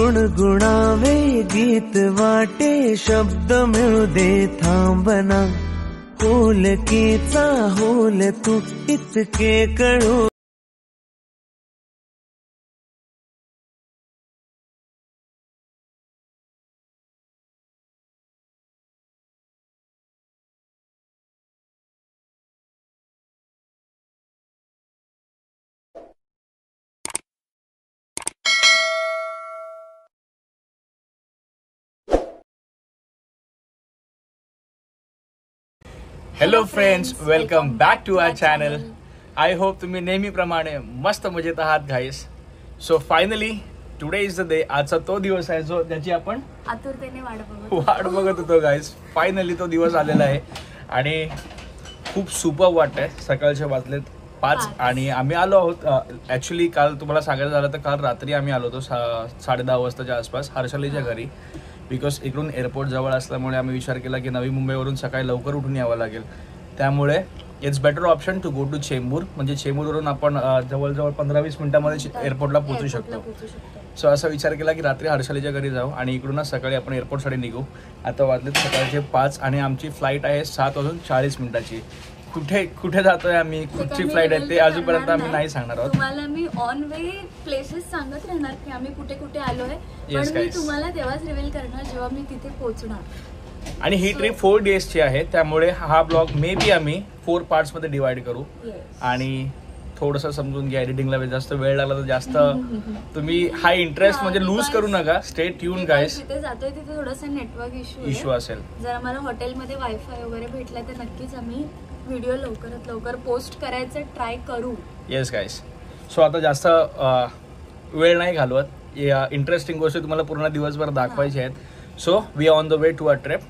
गुणगुणावे गीत वाटे शब्द मिळू दे थांबना होलकीचा होल तू इतके कळू. Hello friends, welcome back to our channel. I hope तुम्ही नेहमीप्रमाणे मस्त मजेत आहात guys. So finally today is the day. आजचा तो दिवस आहे जो त्याची आपण आतुरतेने वाट बघत होतो गाईस. फायनली तो दिवस आलेला आहे आणि खूप सुपर वाटतंय. सकाळचे वाजलेत 5 आणि आम्ही आलो आहोत. ॲक्च्युली काल तुम्हाला सांगायचं झालं तर काल रात्री आम्ही आलो होतो 10:30 वाजताच्या आसपास हर्षालीच्या घरी. बिकॉज इकडून एअरपोर्ट जवळ असल्यामुळे आम्ही विचार केला की नवी मुंबईवरून सकाळी लवकर उठून यावं लागेल. त्यामुळे it's better option to go to Chembur. म्हणजे चेंबूरवरून आपण जवळजवळ 15-20 मिनिटांमध्ये एअरपोर्टला पोहोचू शकतो. सो असा विचार केला की रात्री हर्षालीच्या घरी जाऊ आणि इकडूनच सकाळी आपण एअरपोर्टसाठी निघू. आता वाजलेत सकाळचे 5 आणि आमची फ्लाईट आहे 7:40 कुठे कुठे जातोय आम्ही, कुठची फ्लाईट आहे ते अजूनपर्यंत आम्ही नाही सांगणार आहोत. तुम्हाला मी ऑन वे प्लेसेस सांगत राहणार की आम्ही कुठे कुठे आलोय, पण मी तुम्हाला तेव्हाच रिव्हील करणार जेव्हा मी तिथे पोहोचणार. आणि ही ट्रिप 4 डेजची आहे, त्यामुळे हा ब्लॉग मे बी आम्ही 4 पार्ट्समध्ये डिवाइड करू. आणि थोडंसं समजून घ्या, एडिटिंगला जास्त वेळ लागला तर जास्त तुम्ही हा इंटरेस्ट म्हणजे लूज करू नका. स्टे ट्यून गाईस. तिथे जातोय तिथे थोडासा नेटवर्क इश्यू असेल. जर आम्हाला हॉटेलमध्ये वायफाय वगैरे भेटला तर नक्कीच आम्ही व्हिडिओ लवकरात लवकर पोस्ट करायचं ट्राय करू. येस गाईस. सो आता जास्त वेळ नाही घालवत. इंटरेस्टिंग गोष्टी तुम्हाला पूर्ण दिवसभर दाखवायची आहेत. So we are on the way to a trip.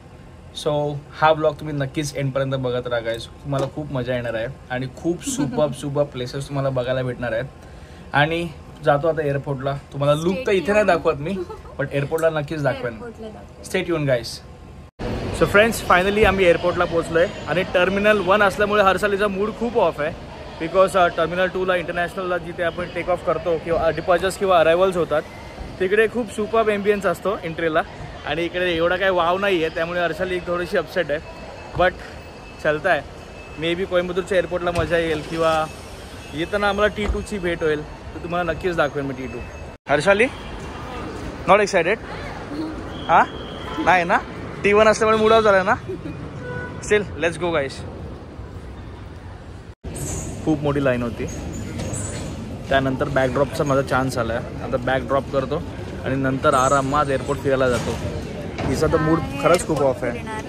So हा ब्लॉग तुम्ही नक्कीच एंडपर्यंत बघत राहा गाईस. तुम्हाला खूप मजा येणार आहे आणि खूप सुपर प्लेसेस तुम्हाला बघायला भेटणार आहेत. आणि जातो आता एअरपोर्टला. तुम्हाला लुक तर इथे नाही दाखवत मी, बट एअरपोर्टला नक्कीच दाखवेन. स्टे ट्यून गाईस. सो फ्रेंड्स, फायनली आम्ही एअरपोर्टला पोहोचलो आहे आणि टर्मिनल 1 असल्यामुळे हर्षालीचा मूड खूप ऑफ आहे. बिकॉज टर्मिनल 2ला इंटरनॅशनलला जिथे आपण टेक ऑफ करतो किंवा डिपॉर्चर्स किंवा अरायवल्स होतात तिकडे खूप सुपर एम्बियन्स असतो एंट्रीला आणि इकडे एवढा काही वाव नाही आहे. त्यामुळे हर्षाली थोडीशी अपसेट आहे, बट चालतं आहे. मे बी कोइंबतूरच्या एअरपोर्टला मजा येईल किंवा येताना आम्हाला T2ची भेट होईल, तर तुम्हाला नक्कीच दाखवेन मी T2. Harshali not excited? हां नाही ना? T1 असल्यामुळे मूड ऑफ झाला ना? स्टिल लेट्स गो गाईस. खूप मोठी लाईन होती. त्यानंतर बॅकड्रॉपचा माझा चान्स आला आहे. आता बॅकड्रॉप करतो आणि नंतर आरामात एअरपोर्ट फिरायला जातो. तिचा तर मूड खरंच खूप ऑफ आहे.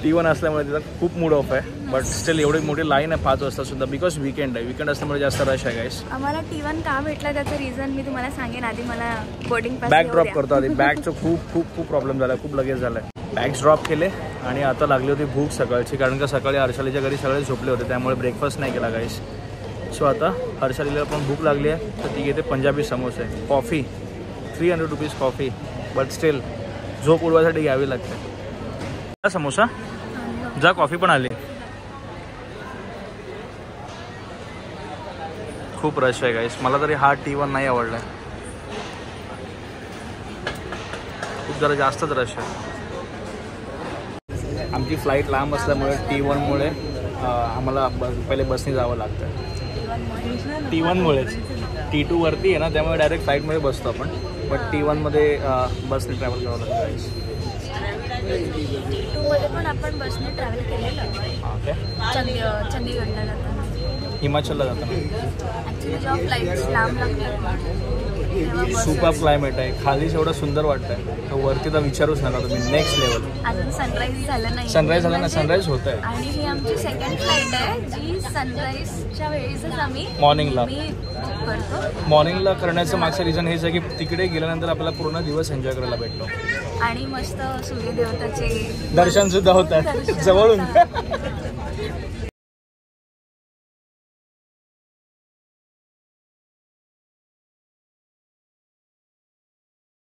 T1 असल्यामुळे तिचा खूप मूड ऑफ आहे, बट स्टिल एवढी मोठी लाईन आहे 5 वाजता सुद्धा. बिकॉज वीकेंड आहे. वीकेंड असल्यामुळे जास्त रश आहे गाईस. आम्हाला T1 का भेटला त्याचं रिझन मी तुम्हाला सांगेन. आधी मला बोर्डिंग पास बॅग ड्रॉप करतो आधी. बॅगचं खूप प्रॉब्लेम झाला, खूप लगेच झाला आहे. बॅग्स ड्रॉप केले आणि आता लागली होती भूक सकाळची, कारण का सकाळी हर्षालीच्या घरी सगळे झोपले होते, त्यामुळे ब्रेकफास्ट नाही केला गाईस. सो आता हर्षालीला पण भूक लागली आहे, तर ती घेते पंजाबी समोसे. Coffee 300 rupees coffee, but still झोप उडवायसाठी घ्यावी लागते. समोसा जा, कॉफी पण आली. खूप रश आहे गाईस. मला तरी हा T1 नाही आवडला. खूप जरा जास्तच रश आहे. आमची फ्लाईट लांब असल्यामुळे T1मुळे आम्हाला पहिले बसने जावं लागतं. T1मुळेच. T2 वरती आहे ना, त्यामुळे डायरेक्ट फ्लाईटमध्ये बसतो आपण, बट T1मध्ये बसने ट्रॅव्हल करावं लागतं. T2 मध्ये पण आपण बसने ट्रॅव्हल केलेलं. चंदीगडला जाताना, हिमाचलला जाताना. ॲक्च्युली जेव्हा फ्लाईट्स लांब लागतात सुपर क्लायमेट आहे. खालीच एवढं सुंदर वाटतंय, तर वरती तर विचारूच नका तुम्ही. Next level. अजून सनराईज झालं नाही. सनराईज झालं ना? सनराईज होत आहे. आणि ही आमची सेकंड फ्लाईट आहे जी सनराईजच्या वेळेसच आम्ही मॉर्निंगला करतो. मॉर्निंगला करण्याचं मागचं रिझन हेच आहे की तिकडे गेल्यानंतर आपल्याला पूर्ण दिवस एन्जॉय करायला भेटलो आणि मस्त सूर्यदेवताचे दर्शन सुद्धा होतात जवळून.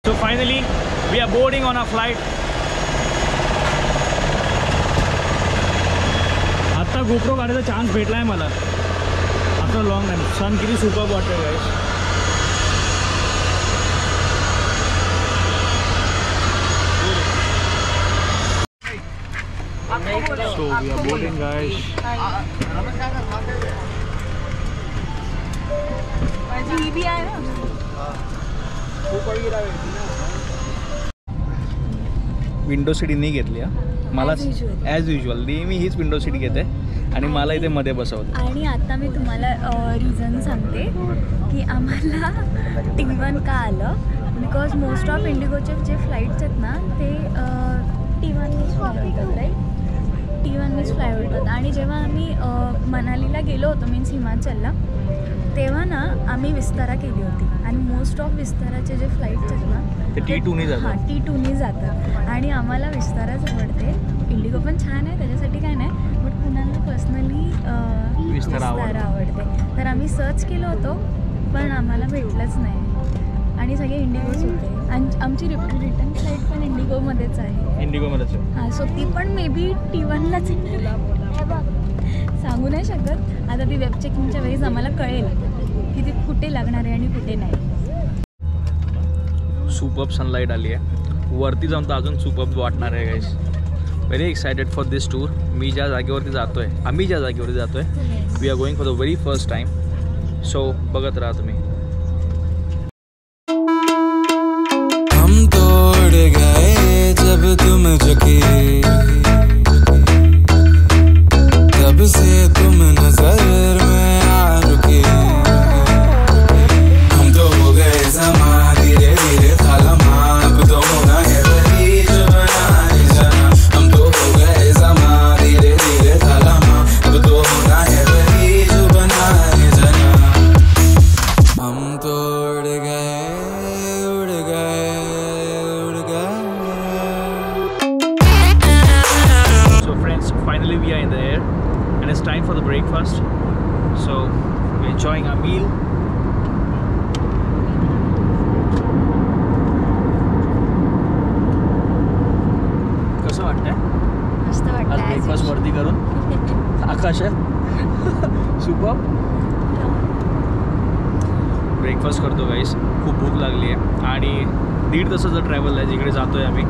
So finally we are boarding on a flight. आता गोप्रो काढायचा चान्स भेटलाय मला आफ्टर लॉंग टाइम. सन किती सुपर वाटतंय गाईस. So we are boarding, guys. Window seat नाही घेतली मला ॲज युजल नेहमी हीच विंडो सीट घेते आणि मला इथे मध्ये बसवते. आणि आता मी तुम्हाला रिझन सांगते की आम्हाला T1 का आलं. बिकॉज मोस्ट ऑफ इंडिगोचे जे फ्लाईट्स आहेत ना ते T1नीच फ्लाय होतात, राईट. T1नीच फ्लाय होतात. आणि जेव्हा आम्ही मनालीला गेलो होतो मीन्स हिमाचलला तेव्हा ना आम्ही विस्तारा केली होती आणि मोस्ट ऑफ विस्ताराचे जे फ्लाईट्स आहेत ना ते T2नी जातात. हां T2नी जातात आणि आम्हाला विस्ताराच आवडते. इंडिगो पण छान आहे त्याच्यासाठी काय नाही, बट कुणाला पर्सनली विस्तारा आवडते. तर आम्ही सर्च केलं होतो पण आम्हाला भेटलंच नाही आणि सगळे इंडिगोच होते. आणि आमची रिटर्न फ्लाईट पण इंडिगोमध्येच आहे. इंडिगोमध्येच हां सो ती पण मे बी T1लाच सांगू नाही शकत. आता ती वेब चेकिंगच्या वेळेस आम्हाला कळेल की ती कुठे लागणार आहे आणि कुठे नाही. सुपर्ब सनलाईट आली आहे वरती जाऊन तर अजून सुपर्ब वाटणार आहे guys. Very excited for this tour. आम्ही ज्या जागेवरती जातोय we are going for the very first time. So बघत राहा तुम्ही. हम तोड़ गए जब तुम झुके तब से तुम नजर में आ रुके. हम तो हो गए समा धीरे धीरे थालमा अब तो होना है वही जो बनाए जाना. हम तो हो गए समा धीरे धीरे थालमा अब तो होना है वही जो बनाए जाना. हम तो उड़ गए उड़ गए उड़ गए. So friends, finally we are in the air and it's time for the breakfast. So we're enjoying our meal. कसं वाटतंय मस्त आज वाटतं ब्रेकफास्ट वरती करून आकाशात. सुपर ब्रेकफास्ट करतो गाईस. खूप भूक लागली आहे आणि 1.5 तासाचा ट्रॅव्हल आहे जिकडे जातो आहे आम्ही.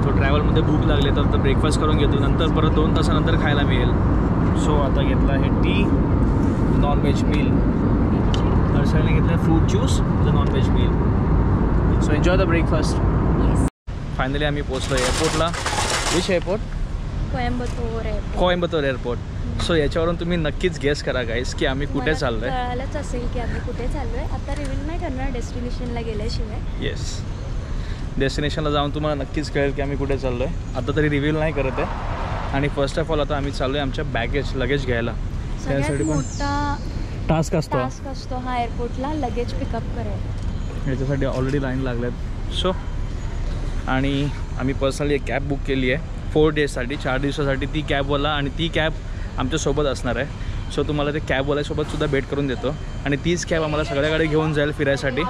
तो ट्रॅव्हलमध्ये भूक लागली तर ब्रेकफास्ट करून घेतो नंतर परत 2 तासानंतर खायला मिळेल. सो आता घेतला आहे टी नॉनव्हेज मील. हर्षलने घेतलं आहे fruit juice the nonveg meal. So enjoy the breakfast. Finally आम्ही पोचलो एअरपोर्टला. Which airport? Coimbatore airport. So याच्यावरून तुम्ही नक्कीच गेस करा गाईस की आम्ही कुठे चाललो आहे. कळालंच असेल की आम्ही कुठे चाललो आहे. आता रिव्हील नाही करणार डेस्टिनेशनला गेल्याशिवाय. येस डेस्टिनेशनला जाऊन तुम्हाला नक्कीच कळेल की आम्ही कुठे चाललो आहे. आता तरी रिव्हील नाही करत आहे. आणि फर्स्ट ऑफ ऑल आता आम्ही चाललो आहे आमच्या लगेज घ्यायला. सगळ्यात मोठा टास्क असतो हा एअरपोर्टला लगेज पिकअप करायला. याच्यासाठी ऑलरेडी लाईन लागल्यात. सो आणि आम्ही पर्सनली एक कॅब बुक केली आहे 4 डेजसाठी 4 दिवसासाठी. ती कॅबवाला आणि ती कॅब आमच्यासोबत असणार आहे. सो तुम्हाला ते कॅबवाल्यासोबतसुद्धा भेट करून देतो आणि तीच कॅब आम्हाला सगळ्याकडे घेऊन जाईल फिरायसाठी.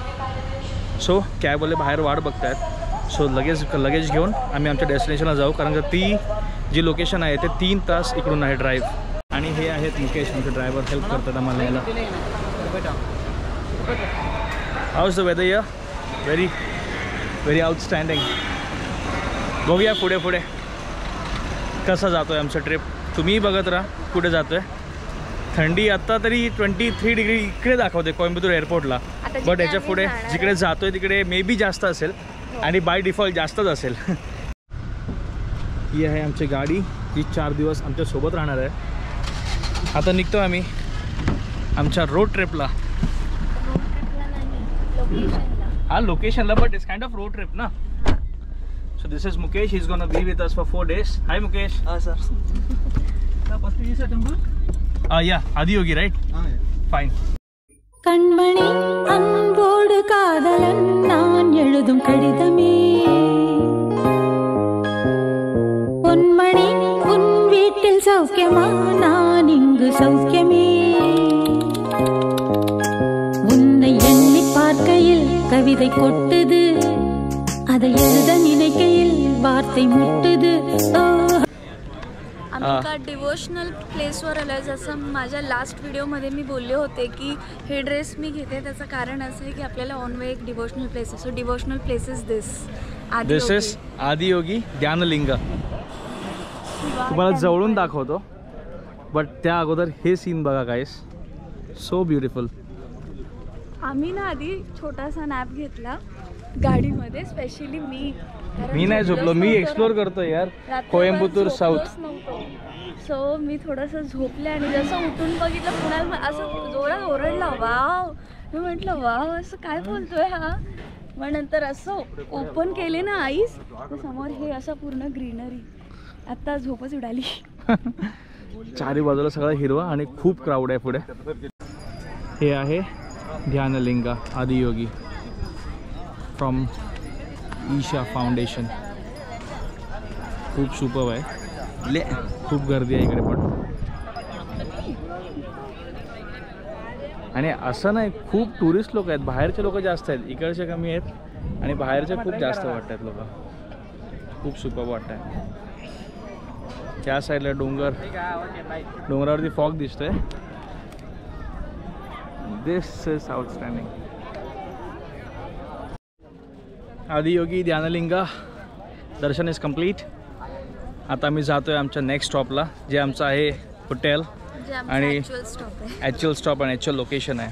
सो कॅबवाले बाहेर वाट बघत आहेत. सो लगेज घेऊन आम्ही आमच्या डेस्टिनेशनला जाऊ कारण का ती जी लोकेशन आहे ते 3 तास इकडून आहे ड्राईव्ह. आणि हे आहेत मुकेश आमचे ड्रायव्हर हेल्प करतात आम्हाला यायला. How's the weather here? Very very outstanding. बघूया पुढे कसं जातो आहे आमचं ट्रिप. तुम्हीही बघत राहा कुठे जातो आहे. थंडी आत्ता तरी 23 डिग्री इकडे दाखवते कोइंबतूर एअरपोर्टला. बट याच्या पुढे जिकडे जातो आहे तिकडे मे बी जास्त असेल आणि बाय डिफॉल्ट जास्तच असेल. ही आहे आमची गाडी जी 4 दिवस आमच्यासोबत राहणार आहे. आता निघतो आम्ही आमच्या रोड ट्रिपला. हा लोकेशनला but it's kind of road trip ना. So this is Mukesh. He's gonna be with us for 4 days. Hi Mukesh. Sir. First is a temple? Yeah, Adiyogi, right? Yeah. Fine. கண்மணி அன்போடு காதலன் நான் எழுதும் கடிதமே பொன்மணி உன் வீட்டில் சௌக்கியமா நான் இங்கு சௌக்கியமே உன்னை எண்ணி பார்க்கையில் கவிதை கொட்டுது அதை எழுத நினைக்கையில் வார்த்தை मुटुது. आम्ही एका डिवोशनल प्लेसवर आलो आहे. जसं माझ्या लास्ट व्हिडिओमध्ये मी बोलले होते की हे ड्रेस मी घेते त्याचं कारण असं आहे की आपल्याला ऑन वे एक डिवोशनल प्लेस आहे. So devotional place is this is Adiyogi Dhyanalinga. तुम्हाला जवळून दाखवतो, बट त्या अगोदर हे सीन बघा गाईस, सो ब्युटिफुल. आम्ही ना आधी छोटासा नॅप घेतला गाडीमध्ये, स्पेशली मी नाही झोपलो, मी एक्सप्लोर करतो यार कोइंबतूर साऊथ. सो मी थोडंसं झोपले आणि जसं उठून बघितलं कुणाला असं जोरात ओरडला, वाव. मी म्हटलं वाव असं काय बोलतोय हा. मग नंतर असं ओपन केले ना आईस, तर समोर हे असं पूर्ण ग्रीनरी. आता झोपच उडाली. चारी बाजूला सगळं हिरवा आणि खूप क्राऊड आहे पुढे. हे आहे ध्यानलिंगा आदियोगी फ्रॉम ईशा फाउंडेशन. खूप सुपर्ब आहे, खूप गर्दी आहे इकडे पण. आणि असं नाही, खूप टुरिस्ट लोक आहेत, बाहेरचे लोक जास्त आहेत, इकडचे कमी आहेत आणि बाहेरचे खूप जास्त वाटत आहेत लोक. खूप सुपर्ब वाटत आहे. त्या साईडला डोंगरावरती फॉग दिसतोय. This is outstanding. Adiyogi Dhyanalinga darshan is complete. आता आम्ही जातोय आमच्या नेक्स्ट स्टॉपला, जे आमचं आहे हॉटेल आणि ॲक्च्युअल स्टॉप आणि ॲक्च्युअल लोकेशन आहे.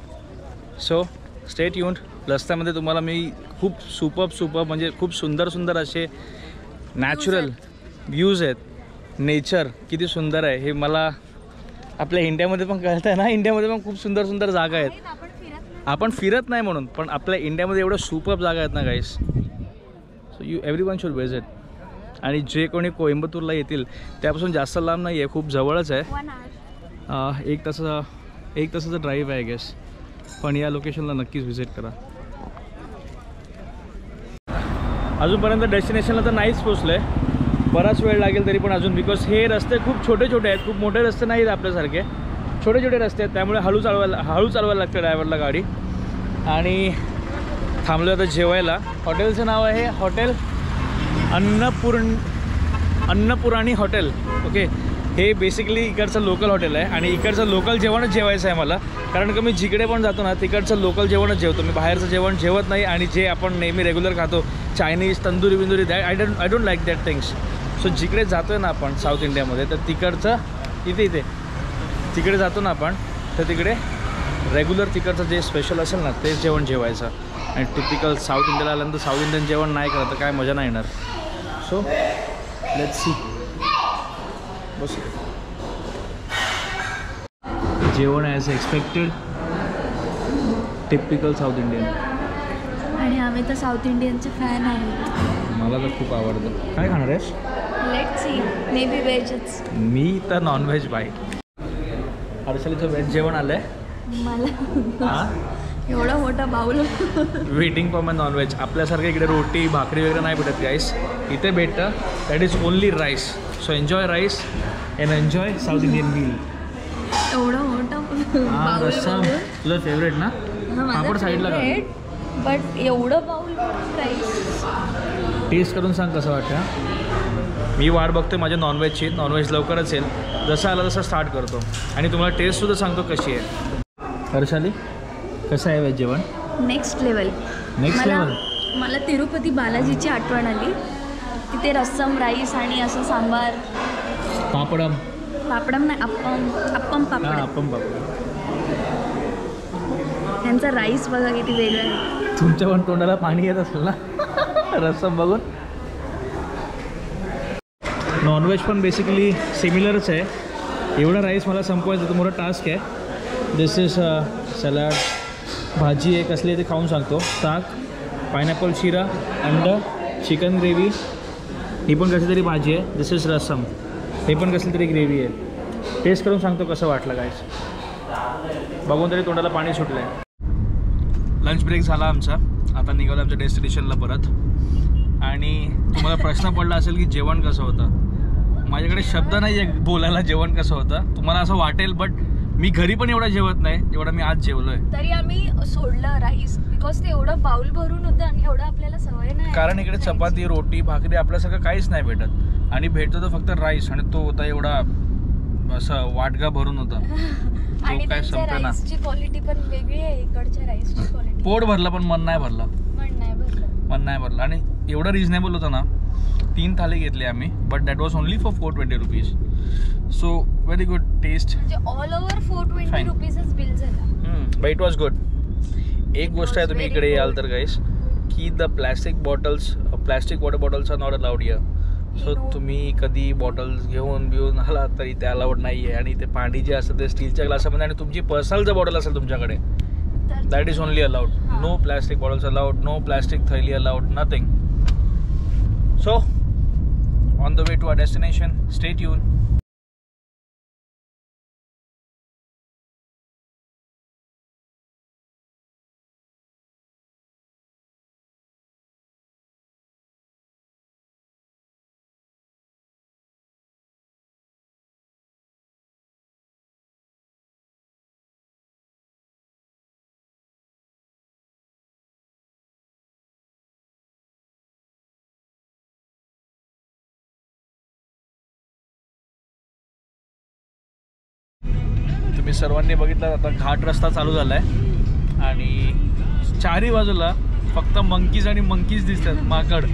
So stay tuned. रस्त्यामध्ये तुम्हाला मी खूप सुपर्ब म्हणजे खूप सुंदर असे नॅचरल व्ह्यूज आहेत. नेचर किती सुंदर आहे हे मला आपल्या इंडियामध्ये पण कळतं आहे ना. इंडियामध्ये पण खूप सुंदर जागा आहेत. आपण फिरत नाही म्हणून, पण आपल्या इंडियामध्ये एवढं सुपर्ब जागा आहेत ना guys. So everyone should visit. आणि जे कोणी कोइंबतूरला येतील त्यापासून जास्त लांब नाही आहे, खूप जवळच आहे. एक तासाचा ड्राईव्ह आहे गेस. पण या लोकेशनला नक्कीच व्हिजिट करा. अजूनपर्यंत डेस्टिनेशनला तर नाहीच पोचलो आहे, बराच वेळ लागेल तरी पण अजून, बिकॉज हे रस्ते खूप छोटे आहेत. खूप मोठे रस्ते नाहीत आपल्यासारखे, छोटे रस्ते आहेत. त्यामुळे हळू चालवायला लागते ड्रायव्हरला गाडी. आणि थांबलो आता जेवायला. हॉटेलचं नाव आहे हॉटेल अन्नपुराणी हॉटेल. ओके, हे बेसिकली इकडचं लोकल हॉटेल आहे आणि इकडचं लोकल जेवणच जेवायचं आहे मला. कारण का मी जिकडे पण जातो ना तिकडचं लोकल जेवणच जेवतो मी, बाहेरचं जेवण जेवत नाही. आणि जे आपण नेहमी रेग्युलर खातो चायनीज, तंदुरी बिंदुरी, that I don't like that things. So जिकडे जातो आहे ना आपण साऊथ इंडियामध्ये, तर तिकडचं इथे तिकडे जातो ना आपण, तर तिकडे रेग्युलर तिकडचं जे स्पेशल असेल ना तेच जेवण जेवायचं. आणि टिपिकल साऊथ इंडियाला आल्यानंतर साऊथ इंडियन जेवण नाही करत तर काय मजा नाही येणार. So let's see. बस जेवण as expected, typical South Indian. आणि आम्ही तर साऊथ इंडियनचे फॅन आहोत. मला तर खूप आवडतं. काय खाणार आहेस? Let's see, may be व्हेजच. मी तर नॉनव्हेज बाय. हर्षलीचं व्हेज जेवण आलं आहे मला. हां, एवढा मोठा bowl. Waiting for my nonveg. आपल्यासारखं इकडे रोटी भाकरी वगैरे नाही भेटत गाईस, इथे भेटतं. That is only rice. So enjoy rice and enjoy south Indian meal. एवढा मोठा हां, रस्सा तुझं फेवरेट ना? पापड साईडला का? बट एवढं बाऊल राईस. टेस्ट करून सांग कसं वाटतं. मी वाट बघतोय माझ्या नॉनव्हेजची. नॉनव्हेज लवकरच येईल, जसं आलं तसं स्टार्ट करतो आणि तुम्हाला टेस्टसुद्धा सांगतो कशी आहे. हर्षाली कसं आहे व्हेज जेवण? Next level. मला तिरुपती बालाजीची आठवण आली. तिथे रस्सम राईस आणि असं सांबार, पापडम नाही, अप्पम पापड. त्यांचा राईस बघा किती वेगळा आहे. तुमच्या पण तोंडाला पाणी येत असेल ना रस्सम बघून. नॉनव्हेज पण बेसिकली सिमिलरच आहे. एवढा राईस मला संपवायचं तर मोठा टास्क आहे. दिस इज सॅलड, भाजी आहे कसली ते खाऊन सांगतो. ताक, पायनॅपल शिरा, अंड, चिकन ग्रेव्ही, ही पण कसली तरी भाजी आहे. दिस इज रसम, हे पण कसली तरी ग्रेव्ही आहे. टेस्ट करून सांगतो कसं वाटलं गाईस. बघून तरी तोंडाला पाणी सुटलं आहे. लंच ब्रेक झाला आमचा. आता निघालो आमच्या डेस्टिनेशनला परत. आणि तुम्हाला प्रश्न पडला असेल की जेवण कसं होतं. माझ्याकडे शब्द नाही आहे बोलायला जेवण कसं होतं. तुम्हाला असं वाटेल, बट मी घरी पण एवढा जेवत नाही जेवढा मी आज जेवलोय. तरी आम्ही सोडलं राईस, बिकॉज ते एवढं बाउल भरून होतं आणि एवढं आपल्याला सवय नाही. कारण इकडे चपाती, रोटी, भाकरी आपल्यासारखं काहीच नाही भेटत. आणि भेटतो तर फक्त राईस, आणि तो होता एवढा असं वाटगा भरून होता. आणि त्यांच्या राईसची क्वालिटी पण वेगळी आहे, इकडच्या राईसची क्वालिटी. पोट भरलं पण मन नाही भरलं. मन नाही भरलं. आणि एवढं रिजनेबल होतं ना. 3 थाली घेतले आम्ही, but that was only for 420 rupees. So very good taste. म्हणजे ऑल ओव्हर 420 Fine. रुपीजच बिल झाला. But it was good. एक गोष्ट आहे, तुम्ही very इकडे याल good. तर गाईस, की the plastic water bottles are not allowed here. So No. तुम्ही कधी बॉटल्स घेऊन आला तरी ते अलाउड नाही आहे. आणि ते पाणी जे असतं ते स्टीलच्या ग्लासामध्ये, आणि तुमची पर्सनल जर बॉटल असेल तुमच्याकडे, that is only allowed. No plastic bottles allowed, no plastic थैली allowed, nothing. So on the way to our destination, stay tuned. तुम्ही सर्वांनी बघितलं, आता घाट रस्ता चालू झाला आहे आणि चारही बाजूला फक्त मंकीज आणि मंकीज दिसतात, माकड.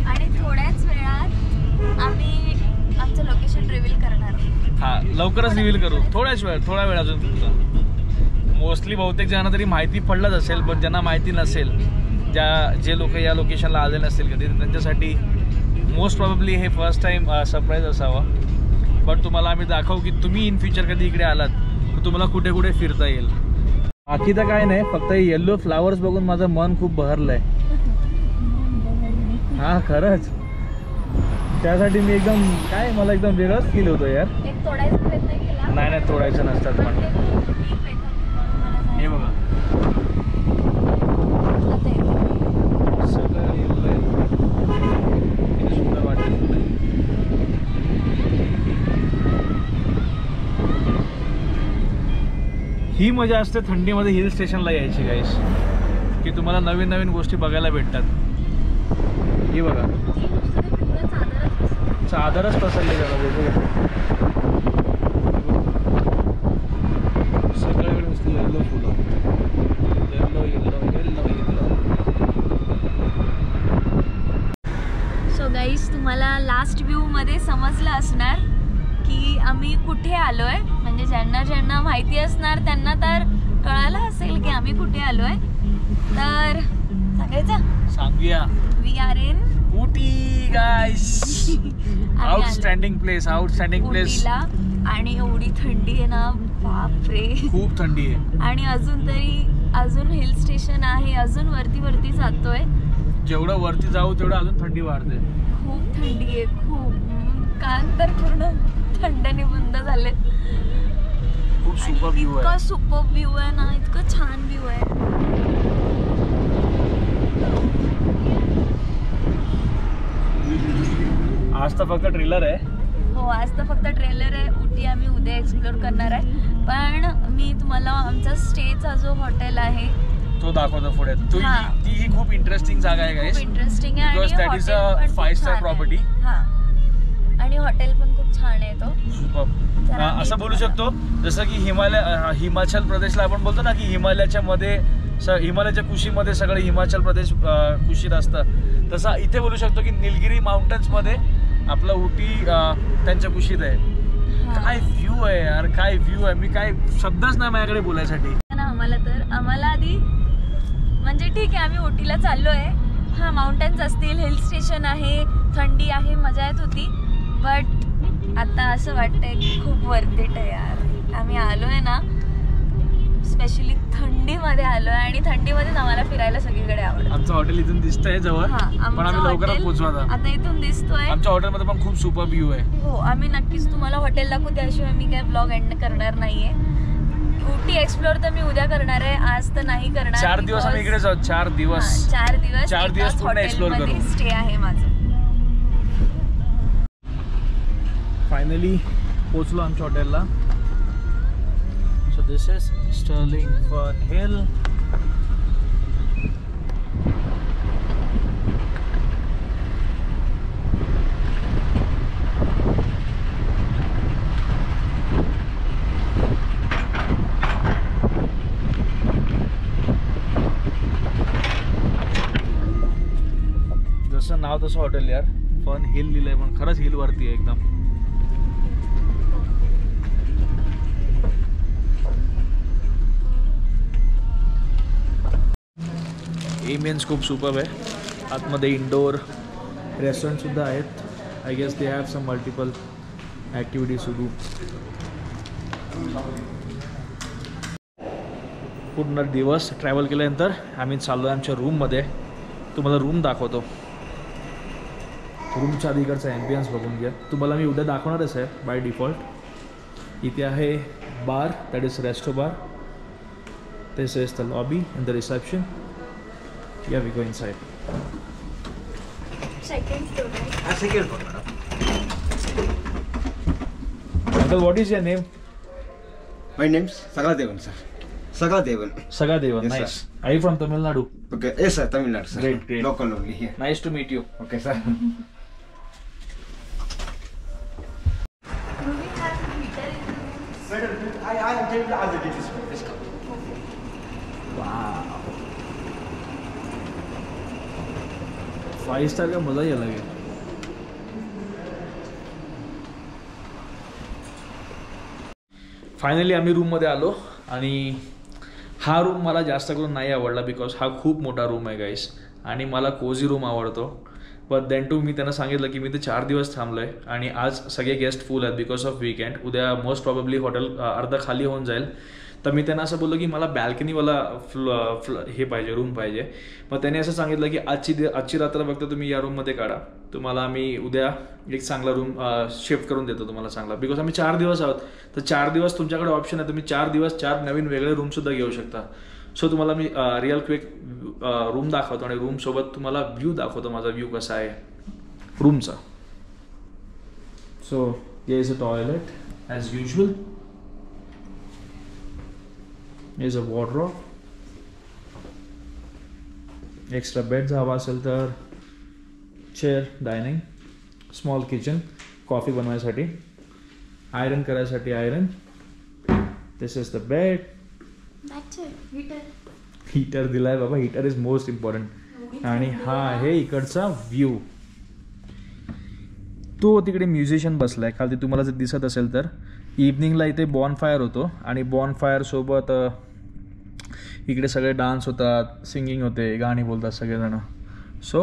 आणि थोड्याच वेळात आम्ही आमचं लोकेशन रिव्हील करणार. हां, लवकरच रिव्हील करू. थोडा वेळ अजून फक्त. मोस्टली बहुतेक ज्यांना तरी माहिती पडलंच असेल, पण ज्यांना माहिती नसेल, जे लोक या लोकेशनला आले नसतील कधी, त्यांच्यासाठी मोस्ट प्रॉबेबली हे फर्स्ट टाईम सरप्राईज असावं. पण तुम्हाला आम्ही दाखवू की तुम्ही इन फ्युचर कधी इकडे आलात तर तुम्हाला कुठे कुठे फिरता येईल. बाकी तर काय नाही, फक्त येल्लो फ्लावर्स बघून माझं मन खूप बहरलंय. हां, खरंच. त्यासाठी मी मला एकदम वेगळंच फील होतो यार. एक तोडायचा प्रयत्न केला. नाही तोडायचं नसतात. पण हे बघा, सगळं येल्लो आहे. किती सुंदर वाटतं. ही मजा असते थंडीमध्ये हिल स्टेशनला यायची गाईस, की तुम्हाला नवीन नवीन गोष्टी बघायला भेटतात. ही बघा, चादरच पसरली जाणार. सगळीकडे नुसती येल्लो फुलं, yellow yellow yellow yellow. So guys, तुम्हाला लास्ट व्ह्यू मध्ये समजलं असणार की आम्ही कुठे आलोय. म्हणजे ज्यांना माहिती असणार त्यांना तर कळालं असेल की आम्ही कुठे आलोय. तर सांगूया, we are in Ooty guys. Outstanding place. उटीला. आणि एवढी थंडी आहे ना, बापरे, खूप थंडी आहे. आणि अजून हिल स्टेशन आहे, अजून वरती जातोय. जेवढं वरती जाऊ तेवढं अजून थंडी वाढते. खूप थंडी आहे, खूप. कान तर पूर्ण थंडीने बंद झाले. खूप सुपर व्ह्यू आहे. इतका सुपर व्ह्यू आहे ना, इतकं छान व्ह्यू आहे. आज तर फक्त ट्रेलर आहे. हो, आज तर फक्त ट्रेलर आहे. उटी आम्ही उद्या एक्सप्लोर करणार आहे. पण मी तुम्हाला आमचा स्टेचा जो हॉटेल आहे तो दाखवतो पुढे. ती खूप इंटरेस्टिंग जागा आहे गाईस. खूप इंटरेस्टिंग आहे. Because that is a 5-star property. हां, आणि हॉटेल पण खूप छान आहे तो. सुपर. असं बोलू शकतो जसं की हिमाचल प्रदेशला आपण बोलतो ना की हिमालयाच्या कुशीमध्ये सगळं हिमाचल प्रदेश कुशीत असतं, तसं इथे बोलू शकतो की निलगिरी माउंटन्समध्ये आपलं उटी त्यांच्या कुशीत आहे. काय व्ह्यू आहे यार, काय व्ह्यू आहे. मी काय शब्दच नाही माझ्याकडे बोलायसाठी. आम्हाला आधी म्हणजे ठीक आहे, आम्ही उटीला चाललो आहे. हां, माउंटन्स असतील, हिल स्टेशन आहे, थंडी आहे, मजा येत होती. बट आता असं वाटतंय की खूप वर्थ इट आहे यार. आम्ही आलोय ना, स्पेशली थंडीमध्ये आलोय, आणि थंडीमध्येच आम्हाला फिरायला सगळीकडे आवडतं. आमचं हॉटेल इथून दिसतंय जवळ, पण आम्ही लवकरच पोहोचू. आता इथून दिसतोय. आमच्या हॉटेलमध्ये पण खूप सुपर व्ह्यू आहे. हो, आम्ही नक्कीच तुम्हाला हॉटेल दाखवू, त्याशिवाय मी काय ब्लॉग एंड करणार नाहीये. उटी एक्सप्लोर तर मी उद्या करणार आहे, आज तर नाही करणार. 4 दिवस आम्ही इकडेच आहोत. 4 दिवस पूर्ण एक्सप्लोर करू. स्टे आहे माझं. फायनली पोचलो आमच्या हॉटेलला. So this is Sterling Fun Hill. जसं नाव तसं हॉटेल यार, फन हिल लिहिलंय पण खरंच हिल वरती आहे एकदम. एमियन्स खूप सुपर्ब आहे. आतमध्ये इंडोर रेस्टॉरंट सुद्धा आहेत. I guess they have some multiple activities to do. पूर्ण दिवस ट्रॅव्हल केल्यानंतर आम्ही चाललो आहे आमच्या रूममध्ये. तुम्हाला रूम दाखवतो. रूमच्या अलीकडचा ॲम्बियन्स बघून घ्या. तुम्हाला मी उद्या दाखवणारच आहे बाय डिफॉल्ट. इथे आहे bar, that is resto bar. This is the lobby and the reception. या we go inside. Second floor. Uncle, what is your name? My name's Sagadevan, sir. Sagadevan. Sagadevan. Yes, Nice. sir. Are you from Tamil Nadu? Okay. Yes, sir. Tamil Nadu, sir. Great, great. Local only here. Nice to meet you. Okay, sir. Do we have heater in the room? Madam, I am telling you all the details. Let's go. Wow. 5 star का मजा ही अलग है. Finally आम्ही रूममध्ये आलो आणि हा room मला जास्त करून नाही आवडला बिकॉज हा खूप मोठा रूम आहे गाईस. आणि मला कोझी रूम आवडतो. बट देन टू मी त्यांना सांगितलं की मी ते 4 दिवस थांबलो आहे आणि आज सगळे गेस्ट फुल आहेत बिकॉज ऑफ वीकेंड. उद्या मोस्ट प्रॉबेबली हॉटेल अर्धा खाली होऊन जाईल. तर मी त्यांना असं बोललो की मला बॅल्कनीवाला हे पाहिजे, रूम पाहिजे. मग त्यांनी असं सांगितलं की आजची रात्र फक्त तुम्ही या रूममध्ये काढा. तुम्हाला आम्ही उद्या एक चांगला रूम शिफ्ट करून देतो तुम्हाला चांगला. बिकॉज आम्ही 4 दिवस आहोत. तर 4 दिवस तुमच्याकडे ऑप्शन आहे. तुम्ही 4 दिवस 4 नवीन वेगळे रूमसुद्धा घेऊ शकता. सो तुम्हाला मी रिअल क्विक रूम दाखवतो आणि रूमसोबत तुम्हाला व्ह्यू दाखवतो. माझा व्ह्यू कसा आहे रूमचा. So here is a toilet as usual. is a wardrobe. Extra beds हवा असेल तर chair, dining, small kitchen, coffee बनवायसाठी, आयरन करायसाठी iron. This is the bed. Heater दिलाय बाबा. Heater is most important. आणि हा आहे इकडचा व्ह्यू. तो तिकडे म्युझिशियन बसलाय खाली. तुम्हाला जर दिसत असेल तर इव्हनिंगला इथे बॉनफायर होतो आणि बॉनफायर सोबत इकडे सगळे डान्स होतात, सिंगिंग होते, गाणी बोलतात सगळेजण. सो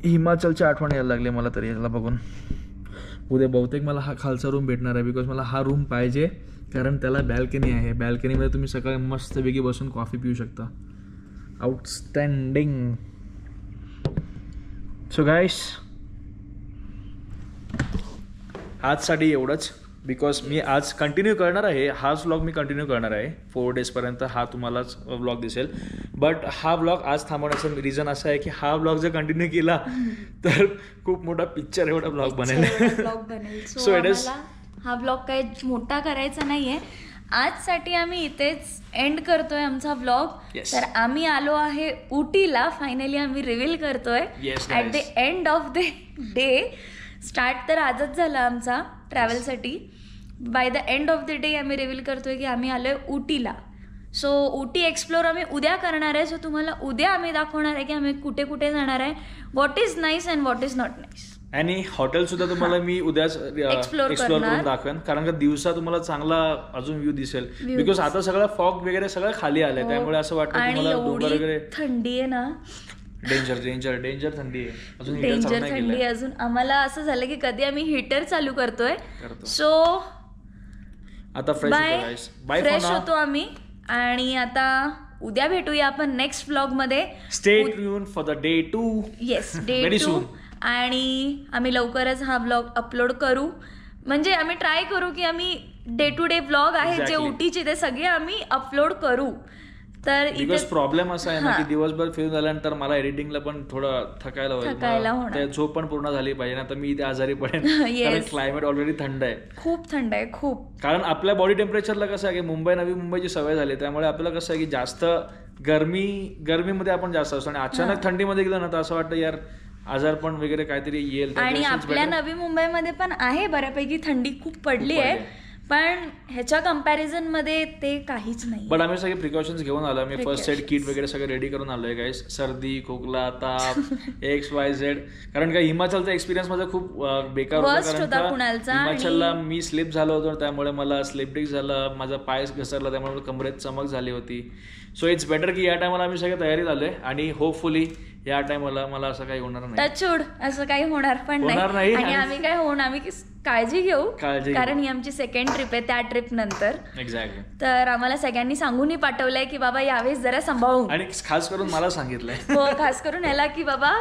हिमाचलची आठवण यायला लागली मला तरी याला बघून. उद्या बहुतेक मला हा खालचा रूम भेटणार आहे बिकॉज मला हा रूम पाहिजे कारण त्याला बॅल्कनी आहे. बॅल्कनीमध्ये तुम्ही सकाळी मस्तपैकी बसून कॉफी पिऊ शकता. आउटस्टँडिंग. सो गाईस आजसाठी एवढंच. बिकॉज मी आज कंटिन्यू करणार आहे. हाच व्लॉग मी कंटिन्यू करणार आहे 4 डेजपर्यंत. हा तुम्हालाच व्लॉग दिसेल. बट हा व्लॉग आज थांबवण्याचं रिझन असं आहे की हा व्लॉग जर कंटिन्यू केला तर खूप मोठा पिक्चर एवढा व्लॉग बनेल. सो इट इज हा व्लॉग काही मोठा करायचा नाहीये. आजसाठी आम्ही इथेच एंड करतोय आमचा व्लॉग. तर आम्ही आलो आहे उटीला. फायनली आम्ही रिव्हील करतोय at the end of the day. Start तर आजच झाला आमचा ट्रॅव्हलसाठी. By the end of the day आम्ही रिव्हील करतोय की आम्ही आलोय उटीला. सो उटी एक्सप्लोर आम्ही उद्या करणार आहे. सो तुम्हाला उद्या आम्ही दाखवणार आहे की आम्ही कुठे कुठे जाणार आहे, what is nice and what is not nice. आणि हॉटेल सुद्धा तुम्हाला मी उद्याच एक्सप्लोर करून दाखवेन कारण का दिवसा तुम्हाला चांगला अजून व्ह्यू दिसेल. बिकॉज आता सगळं फॉग वगैरे सगळं खाली आलंय. त्यामुळे असं वाटतं तुम्हाला डोंगर वगैरे. थंडी आहे ना. डेंजर डेंजर डेंजर थंडी आहे. अजून डेंजर थंडी. अजून आम्हाला असं झालं की कधी आम्ही हीटर चालू करतोय. सो आता फ्रेश होतो आम्ही. आणि आता उद्या भेटूया आपण नेक्स्ट व्लॉग मध्ये. Stay tune for the day 2. Yes, day 2. आणि आम्ही लवकरच हा व्लॉग अपलोड करू. म्हणजे आम्ही ट्राय करू की आम्ही डे टू डे व्लॉग आहे जे उटीचे ते सगळे आम्ही अपलोड करू. तर बिकॉज प्रॉब्लेम असा आहे ना की दिवसभर फिरून झाल्यानंतर मला एडिटिंगला पण थोडं थकायला होईल. झोप पण पूर्ण झाली पाहिजे ना. तर मी इथे आजारी पडेन कारण क्लायमेट ऑलरेडी थंड आहे. खूप थंड आहे खूप. कारण आपल्या बॉडी टेम्परेचरला कसं आहे की नवी मुंबईची सवय झाली. त्यामुळे आपल्याला कसं आहे की जास्त गरमीमध्ये आपण जास्त असतो आणि अचानक थंडीमध्ये गेलं ना तर असं वाटतं यार आजारपण वगैरे काहीतरी येईल. आणि आपल्या नवी मुंबईमध्ये पण आहे बऱ्यापैकी थंडी खूप पडली आहे. पण ह्याच्या कम्पॅरिझन मध्ये ते काहीच नाही. बट आम्ही सगळे प्रिकॉशन्स घेऊन आलो. मी फर्स्ट एड किट वगैरे सगळं रेडी करून आलोय गाईस. सर्दी, खोकला, ताप, XYZ. कारण का हिमाचलचा एक्सपिरियन्स माझा खूप बेकार होता. कारण हिमाचलला मी स्लिप झालो होतो, त्यामुळे मला स्लिप डिस्क झालं, माझा पाय घसरला, त्यामुळे कमरेत चमक झाली होती. सो इट्स बेटर की या टायमाला आम्ही सगळे तयारीत आलोय आणि होपफुली या टायमाला मला असं काही होणार नाही. टचवूड असं काही होणार पण नाही. आणि आम्ही काय होणार, आम्ही काळजी घेऊ कारण ही आमची सेकंड ट्रिप आहे त्या ट्रिप नंतर. एक्झॅक्टली. तर आम्हाला सगळ्यांनी सांगूनही पाठवलंय की बाबा यावेळेस जरा सांभाळून, आणि खास करून मला सांगितलंय हो खास करून ह्याला की बाबा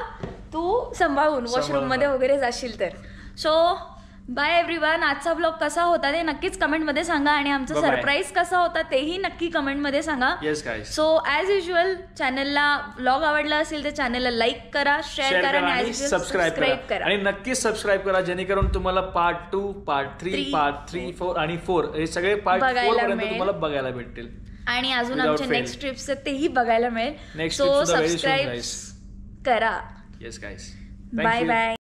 तू सांभाळून वॉशरूम मध्ये वगैरे जाशील तर. So bye everyone. आजचा ब्लॉग कसा होता ते नक्कीच कमेंटमध्ये सांगा आणि आमचा सरप्राईज कसा होता तेही नक्की कमेंटमध्ये सांगा. सो ॲज युजल चॅनलला ब्लॉग आवडला असेल तर चॅनलला लाईक करा, शेअर करा आणि सबस्क्राईब करा. आणि नक्कीच सबस्क्राईब करा जेणेकरून तुम्हाला पार्ट 2, पार्ट 3, पार्ट 3, 4 आणि 4 हे सगळे पार्ट 4 पर्यंत तुम्हाला बघायला भेटतील. आणि अजून आमचे नेक्स्ट ट्रिप्स तेही बघायला मिळेल. सो सबस्क्राईब करा. Yes guys. Bye bye.